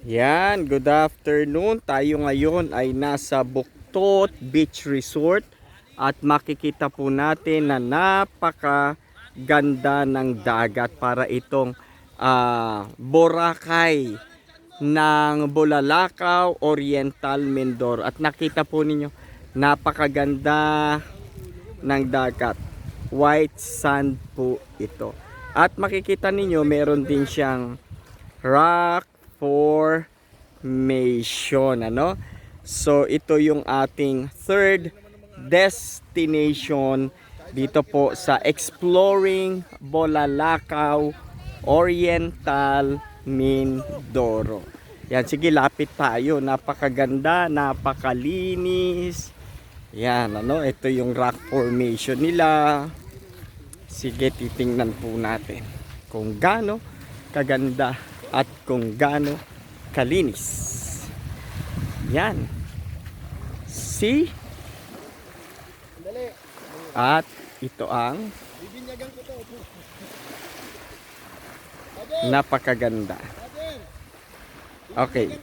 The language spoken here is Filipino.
Yan, good afternoon. Tayo ngayon ay nasa Buktot Beach Resort at makikita po natin na napakaganda ng dagat para itong Boracay ng Bulalakaw Oriental Mindoro. At nakita po ninyo, napakaganda ng dagat. White sand po ito. At makikita ninyo, meron din siyang rock formation, ano? So ito yung ating third destination dito po sa Exploring Bulalakaw Oriental Mindoro. Yan, sige, lapit tayo. Napakaganda, napakalinis. Yan, ano? Ito yung rock formation nila. Sige, titingnan po natin kung gaano kaganda at kung gaano kalinis. Yan. See? At ito ang napakaganda. Okay.